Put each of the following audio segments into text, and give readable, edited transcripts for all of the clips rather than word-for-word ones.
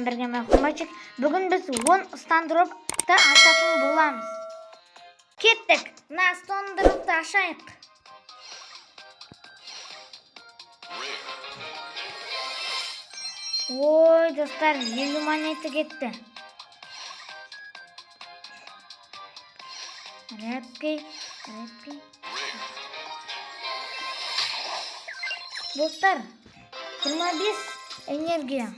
менен бирге мен Кумбайчик. Бүгүн биз 10 стандропты ашатын боламыз. Кеттик. Мына стандропты ашайык. Ой, достар, 50 монета кетти. Редкий. Достар, 25 энергия.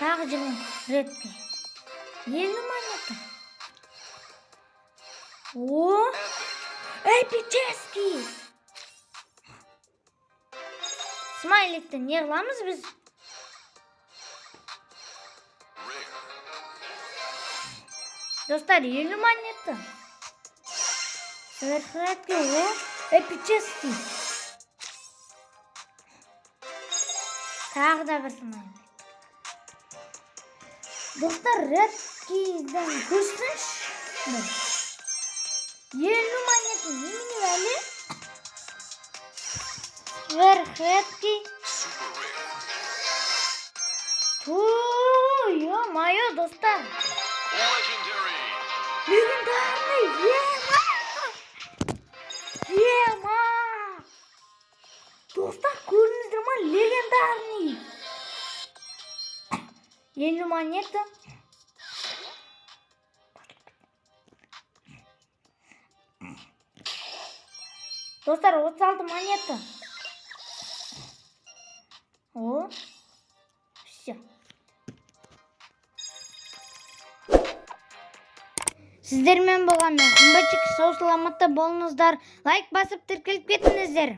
Тағы 20 редкий. 50 монета. О, эпический. Смайликті не қыламыз біз? Достар, 50 монета. Сверхредкий, о, эпический. Тағы да бір смайлик. Достар, редкийден көрсінші. 50 монета немене әлі? Сверхредкий. Ё-моё, достар. Легендарный, ема! Достар, көрдіңіздер ма? Легендарный. 50 монета. Достар, 36 монета. О, все. Сіздермен болған мен Кумбайчик. Сау саламатта болыңыздар. Лайк басып тіркеліп кетіңіздер.